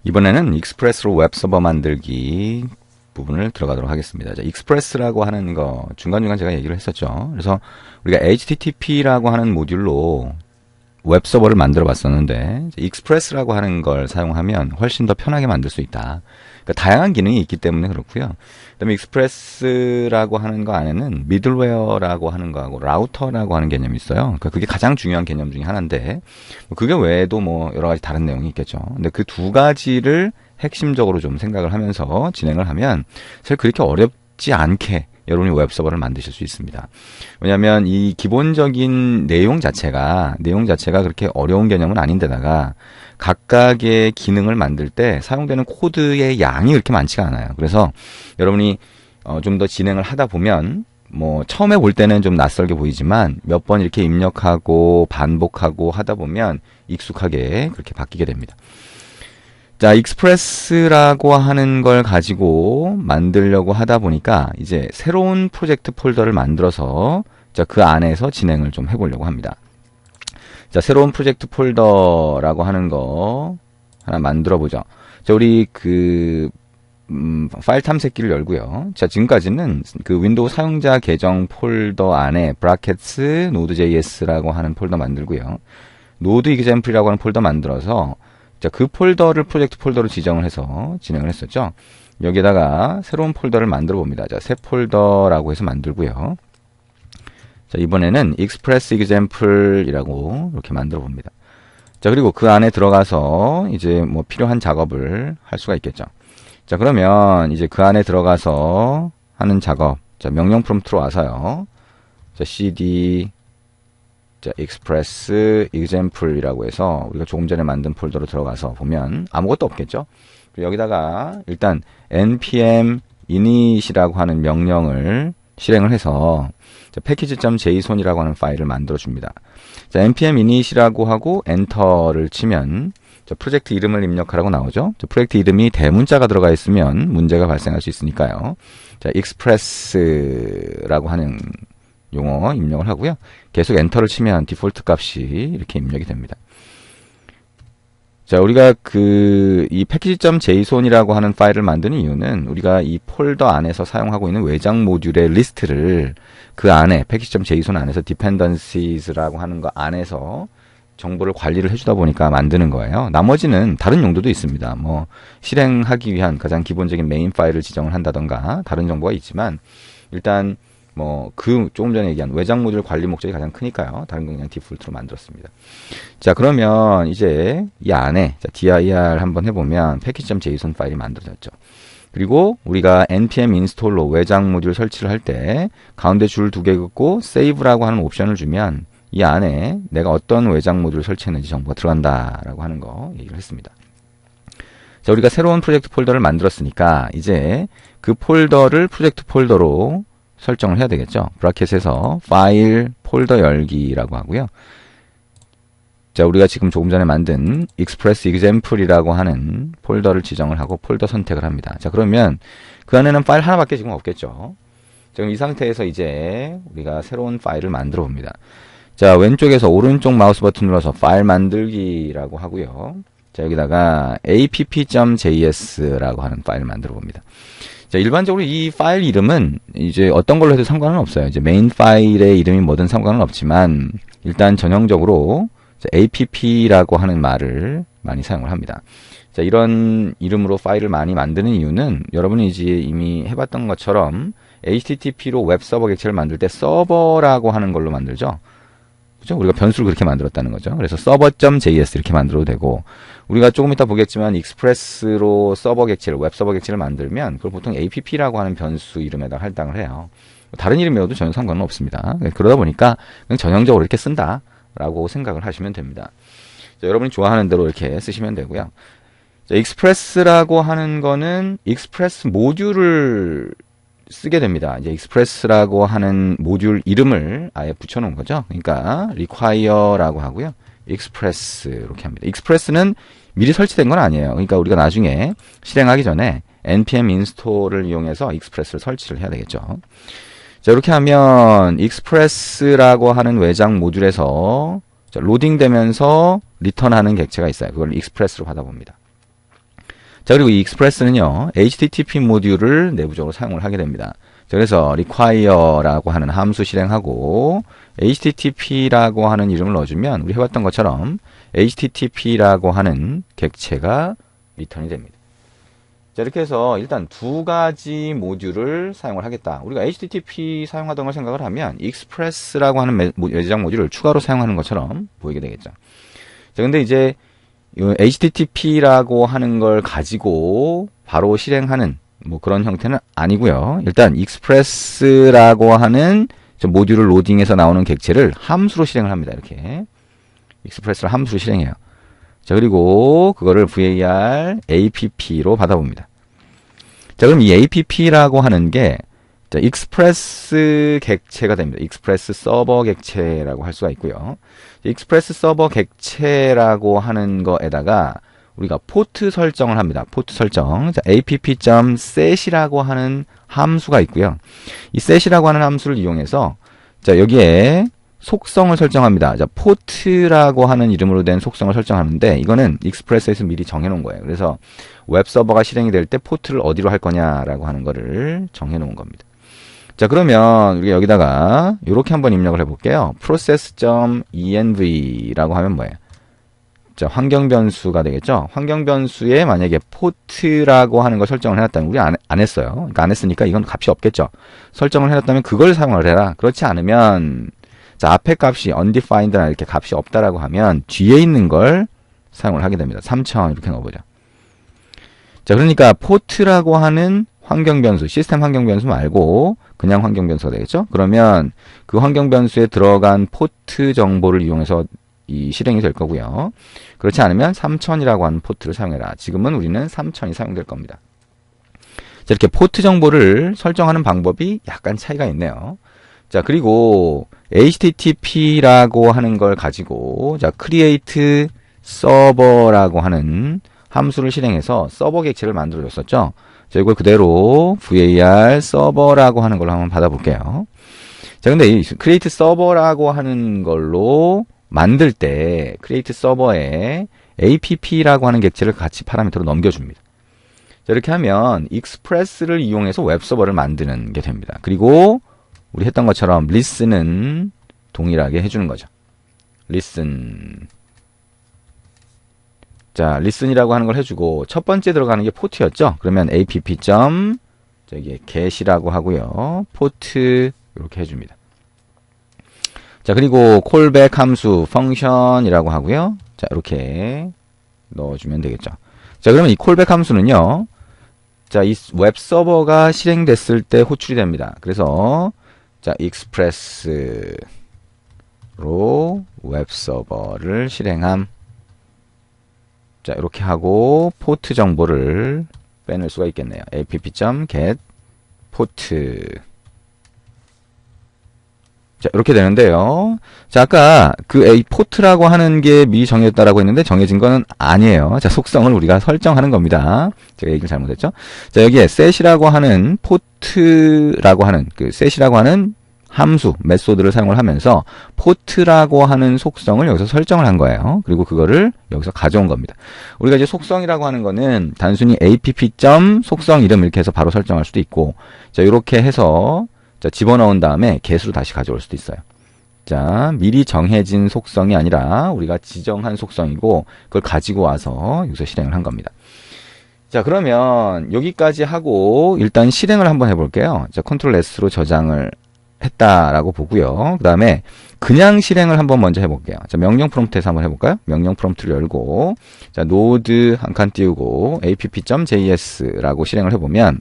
이번에는 익스프레스로 웹서버 만들기 부분을 들어가도록 하겠습니다. 자, 익스프레스라고 하는 거 중간중간 제가 얘기를 했었죠. 그래서 우리가 HTTP라고 하는 모듈로 웹서버를 만들어 봤었는데 익스프레스라고 하는 걸 사용하면 훨씬 더 편하게 만들 수 있다. 그러니까 다양한 기능이 있기 때문에 그렇고요. 그다음에 익스프레스라고 하는 거 안에는 미들웨어라고 하는 거하고 라우터라고 하는 개념이 있어요. 그러니까 그게 가장 중요한 개념 중에 하나인데 그게 외에도 뭐 여러 가지 다른 내용이 있겠죠. 근데 그 두 가지를 핵심적으로 좀 생각을 하면서 진행을 하면 사실 그렇게 어렵지 않게 여러분이 웹서버를 만드실 수 있습니다. 왜냐하면 이 기본적인 내용 자체가 그렇게 어려운 개념은 아닌데다가 각각의 기능을 만들 때 사용되는 코드의 양이 그렇게 많지가 않아요. 그래서 여러분이 좀 더 진행을 하다 보면 뭐 처음에 볼 때는 좀 낯설게 보이지만 몇 번 이렇게 입력하고 반복하고 하다 보면 익숙하게 그렇게 바뀌게 됩니다. 자, 익스프레스라고 하는 걸 가지고 만들려고 하다 보니까 이제 새로운 프로젝트 폴더를 만들어서 자, 그 안에서 진행을 좀 해보려고 합니다. 자, 새로운 프로젝트 폴더라고 하는 거 하나 만들어 보죠. 자, 우리 파일 탐색기를 열고요. 자, 지금까지는 그 윈도우 사용자 계정 폴더 안에 브라켓스 node.js라고 하는 폴더 만들고요. node example이라고 하는 폴더 만들어서 자, 그 폴더를 프로젝트 폴더로 지정을 해서 진행을 했었죠. 여기다가 새로운 폴더를 만들어 봅니다. 자, 새 폴더라고 해서 만들고요. 자, 이번에는 express example이라고 이렇게 만들어 봅니다. 자, 그리고 그 안에 들어가서 이제 뭐 필요한 작업을 할 수가 있겠죠. 자, 그러면 이제 그 안에 들어가서 하는 작업. 자, 명령 프롬프트로 와서요. 자, cd 자, express example이라고 해서 우리가 조금 전에 만든 폴더로 들어가서 보면 아무것도 없겠죠. 여기다가 일단 npm init이라고 하는 명령을 실행을 해서 package.json이라고 하는 파일을 만들어 줍니다. 자, npm init이라고 하고 엔터를 치면 프로젝트 이름을 입력하라고 나오죠. 프로젝트 이름이 대문자가 들어가 있으면 문제가 발생할 수 있으니까요. 자, express라고 하는 용어 입력을 하고요. 계속 엔터를 치면 디폴트 값이 이렇게 입력이 됩니다. 자, 우리가 이 package.json이라고 하는 파일을 만드는 이유는 우리가 이 폴더 안에서 사용하고 있는 외장 모듈의 리스트를 그 안에 package.json 안에서 dependencies라고 하는 거 안에서 정보를 관리를 해주다 보니까 만드는 거예요. 나머지는 다른 용도도 있습니다. 뭐 실행하기 위한 가장 기본적인 메인 파일을 지정을 한다던가 다른 정보가 있지만 일단 뭐 조금 전에 얘기한 외장 모듈 관리 목적이 가장 크니까요. 다른 건 그냥 디폴트로 만들었습니다. 자, 그러면 이제 이 안에 dir 한번 해보면 package.json 파일이 만들어졌죠. 그리고 우리가 npm install로 외장 모듈 설치를 할 때 가운데 줄 2개 긋고 save라고 하는 옵션을 주면 이 안에 내가 어떤 외장 모듈을 설치했는지 정보가 들어간다라고 하는 거 얘기를 했습니다. 자, 우리가 새로운 프로젝트 폴더를 만들었으니까 이제 그 폴더를 프로젝트 폴더로 설정을 해야 되겠죠. 브라켓에서 파일 폴더 열기라고 하고요. 자, 우리가 지금 조금 전에 만든 express example이라고 하는 폴더를 지정을 하고 폴더 선택을 합니다. 자, 그러면 그 안에는 파일 하나밖에 지금 없겠죠. 지금 이 상태에서 이제 우리가 새로운 파일을 만들어 봅니다. 자, 왼쪽에서 오른쪽 마우스 버튼 눌러서 파일 만들기라고 하고요. 자, 여기다가 app.js라고 하는 파일을 만들어 봅니다. 자, 일반적으로 이 파일 이름은 이제 어떤 걸로 해도 상관은 없어요. 이제 메인 파일의 이름이 뭐든 상관은 없지만 일단 전형적으로 app라고 하는 말을 많이 사용을 합니다. 자, 이런 이름으로 파일을 많이 만드는 이유는 여러분이 이제 이미 해봤던 것처럼 HTTP로 웹서버 객체를 만들 때 서버라고 하는 걸로 만들죠. 그죠? 우리가 변수를 그렇게 만들었다는 거죠. 그래서 server.js 이렇게 만들어도 되고, 우리가 조금 이따 보겠지만 익스프레스로 웹서버 객체를 만들면 그걸 보통 app라고 하는 변수 이름에다 할당을 해요. 다른 이름이어도 전혀 상관은 없습니다. 그러다 보니까 그냥 전형적으로 이렇게 쓴다라고 생각을 하시면 됩니다. 자, 여러분이 좋아하는 대로 이렇게 쓰시면 되고요. 자, 익스프레스라고 하는 거는 익스프레스 모듈을 쓰게 됩니다. 이제 익스프레스라고 하는 모듈 이름을 아예 붙여놓은 거죠. 그러니까 require라고 하고요. 익스프레스 이렇게 합니다. 익스프레스는 미리 설치된 건 아니에요. 그러니까 우리가 나중에 실행하기 전에 npm install을 이용해서 익스프레스를 설치를 해야 되겠죠. 자, 이렇게 하면 익스프레스라고 하는 외장 모듈에서 로딩되면서 리턴하는 객체가 있어요. 그걸 익스프레스로 받아봅니다. 자, 그리고 이 익스프레스는요, HTTP 모듈을 내부적으로 사용을 하게 됩니다. 자, 그래서 require라고 하는 함수 실행하고 HTTP라고 하는 이름을 넣어주면 우리 해봤던 것처럼 HTTP라고 하는 객체가 리턴이 됩니다. 자, 이렇게 해서 일단 두 가지 모듈을 사용을 하겠다. 우리가 HTTP 사용하던 걸 생각을 하면 익스프레스라고 하는 외장 모듈을 추가로 사용하는 것처럼 보이게 되겠죠. 자, 근데 이제 HTTP라고 하는 걸 가지고 바로 실행하는 뭐 그런 형태는 아니고요. 일단 익스프레스라고 하는 모듈을 로딩해서 나오는 객체를 함수로 실행을 합니다. 이렇게 익스프레스를 함수로 실행해요. 자, 그리고 그거를 var app로 받아봅니다. 자, 그럼 이 app라고 하는 게 익스프레스 객체가 됩니다. 익스프레스 서버 객체라고 할 수가 있고요. 익스프레스 서버 객체라고 하는 거에다가 우리가 포트 설정을 합니다. 포트 설정. 자, app.set이라고 하는 함수가 있고요. 이 set이라고 하는 함수를 이용해서 자, 여기에 속성을 설정합니다. 자, 포트라고 하는 이름으로 된 속성을 설정하는데 이거는 익스프레스에서 미리 정해놓은 거예요. 그래서 웹 서버가 실행이 될 때 포트를 어디로 할 거냐라고 하는 거를 정해놓은 겁니다. 자, 그러면 우리가 여기다가 이렇게 한번 입력을 해볼게요. process.env라고 하면 뭐예요? 자, 환경 변수가 되겠죠. 환경 변수에 만약에 포트라고 하는 걸 설정을 해놨다면 우리 안 했어요. 그러니까 안 했으니까 이건 값이 없겠죠. 설정을 해놨다면 그걸 사용을 해라. 그렇지 않으면 자, 앞에 값이 undefined나 이렇게 값이 없다라고 하면 뒤에 있는 걸 사용을 하게 됩니다. 3000 이렇게 넣어보자. 자, 그러니까 포트라고 하는 환경 변수, 시스템 환경 변수 말고 그냥 환경 변수가 되겠죠? 그러면 그 환경 변수에 들어간 포트 정보를 이용해서 이 실행이 될 거고요. 그렇지 않으면 3000이라고 하는 포트를 사용해라. 지금은 우리는 3000이 사용될 겁니다. 자, 이렇게 포트 정보를 설정하는 방법이 약간 차이가 있네요. 자, 그리고 HTTP라고 하는 걸 가지고 자, create server라고 하는 함수를 실행해서 서버 객체를 만들어 줬었죠. 자, 이걸 그대로 var server라고 하는 걸로 한번 받아볼게요. 자, 근데 이 create server라고 하는 걸로 만들 때 create server에 app라고 하는 객체를 같이 파라미터로 넘겨줍니다. 자, 이렇게 하면 익스프레스를 이용해서 웹 서버를 만드는 게 됩니다. 그리고 우리 했던 것처럼 listen은 동일하게 해주는 거죠. listen. 자, listen이라고 하는 걸 해주고 첫 번째 들어가는 게 포트였죠. 그러면 app. get이라고 하고요. 포트 이렇게 해줍니다. 자, 그리고 callback 함수 function이라고 하고요. 자, 이렇게 넣어주면 되겠죠. 자, 그러면 이 callback 함수는요. 자, 이 웹 서버가 실행됐을 때 호출이 됩니다. 그래서 자, 익스프레스로 웹 서버를 실행함. 자, 이렇게 하고 포트 정보를 빼낼 수가 있겠네요. app.get 포트. 자, 이렇게 되는데요. 자, 아까 그 포트라고 하는 게 미리 정해졌다라고 했는데 정해진 건 아니에요. 자, 속성을 우리가 설정하는 겁니다. 제가 얘기를 잘못했죠. 자, 여기에 set이라고 하는 포트라고 하는 set이라고 하는 함수, 메소드를 사용을 하면서 포트라고 하는 속성을 여기서 설정을 한 거예요. 그리고 그거를 여기서 가져온 겁니다. 우리가 이제 속성이라고 하는 거는 단순히 app. 속성 이름 이렇게 해서 바로 설정할 수도 있고, 자, 이렇게 해서 자, 집어넣은 다음에 get으로 다시 가져올 수도 있어요. 자, 미리 정해진 속성이 아니라 우리가 지정한 속성이고 그걸 가지고 와서 여기서 실행을 한 겁니다. 자, 그러면 여기까지 하고 일단 실행을 한번 해볼게요. 자, Ctrl S로 저장을 했다라고 보고요. 그 다음에 그냥 실행을 한번 먼저 해볼게요. 자, 명령 프롬프트에서 한번 해볼까요? 명령 프롬프트를 열고 자, node 한 칸 띄우고 app.js라고 실행을 해보면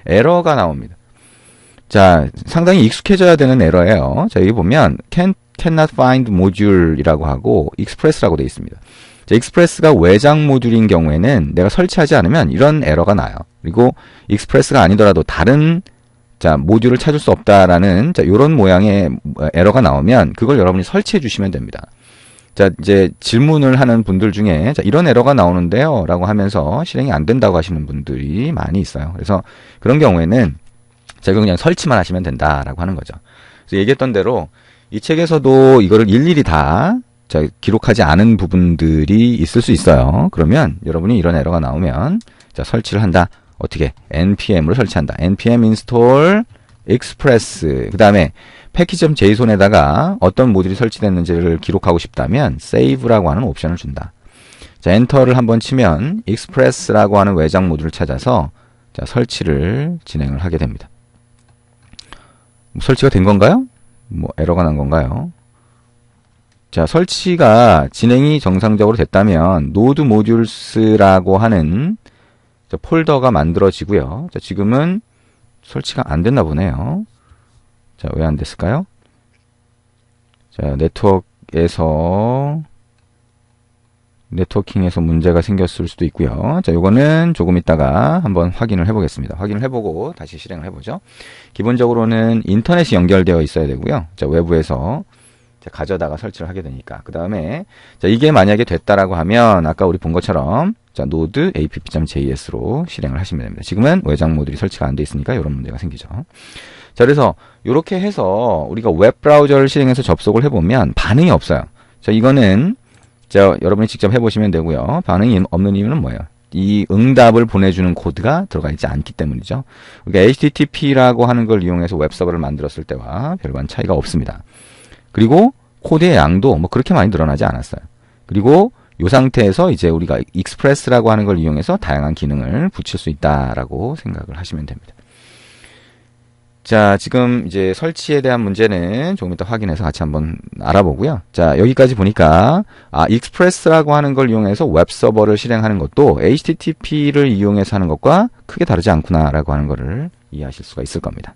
에러가 나옵니다. 자, 상당히 익숙해져야 되는 에러예요. 자, 여기 보면 cannot find module이라고 하고 express라고 되어 있습니다. 자, express가 외장 모듈인 경우에는 내가 설치하지 않으면 이런 에러가 나요. 그리고 express가 아니더라도 다른 자, 모듈을 찾을 수 없다라는 자, 요런 모양의 에러가 나오면 그걸 여러분이 설치해 주시면 됩니다. 자, 이제 질문을 하는 분들 중에 자, 이런 에러가 나오는데요 라고 하면서 실행이 안 된다고 하시는 분들이 많이 있어요. 그래서 그런 경우에는 자, 이거 그냥 설치만 하시면 된다라고 하는 거죠. 그래서 얘기했던 대로 이 책에서도 이거를 일일이 다 자, 기록하지 않은 부분들이 있을 수 있어요. 그러면 여러분이 이런 에러가 나오면 자, 설치를 한다. 어떻게? npm으로 설치한다. npm install express. 그 다음에 패키지.json에다가 어떤 모듈이 설치됐는지를 기록하고 싶다면 save라고 하는 옵션을 준다. 자, 엔터를 한번 치면 express라고 하는 외장 모듈을 찾아서 자, 설치를 진행을 하게 됩니다. 설치가 된 건가요? 뭐 에러가 난 건가요? 자, 설치가 진행이 정상적으로 됐다면 노드 모듈스라고 하는 자, 폴더가 만들어지고요. 자, 지금은 설치가 안 됐나 보네요. 자, 왜 안 됐을까요? 자, 네트워킹에서 문제가 생겼을 수도 있고요. 자, 요거는 조금 있다가 한번 확인을 해보겠습니다. 확인을 해보고 다시 실행을 해보죠. 기본적으로는 인터넷이 연결되어 있어야 되고요. 자, 외부에서 자, 가져다가 설치를 하게 되니까. 그 다음에 자, 이게 만약에 됐다라고 하면 아까 우리 본 것처럼 자, node app.js로 실행을 하시면 됩니다. 지금은 외장 모듈이 설치가 안 돼 있으니까 이런 문제가 생기죠. 자, 그래서 이렇게 해서 우리가 웹 브라우저를 실행해서 접속을 해보면 반응이 없어요. 자, 이거는 자, 여러분이 직접 해보시면 되고요. 반응이 없는 이유는 뭐예요? 이 응답을 보내주는 코드가 들어가 있지 않기 때문이죠. 그러니까 HTTP라고 하는 걸 이용해서 웹서버를 만들었을 때와 별반 차이가 없습니다. 그리고 코드의 양도 뭐 그렇게 많이 늘어나지 않았어요. 그리고 이 상태에서 이제 우리가 익스프레스라고 하는 걸 이용해서 다양한 기능을 붙일 수 있다라고 생각을 하시면 됩니다. 자, 지금 이제 설치에 대한 문제는 조금 이따 확인해서 같이 한번 알아보고요. 자, 여기까지 보니까 익스프레스라고 하는 걸 이용해서 웹 서버를 실행하는 것도 HTTP를 이용해서 하는 것과 크게 다르지 않구나라고 하는 거를 이해하실 수가 있을 겁니다.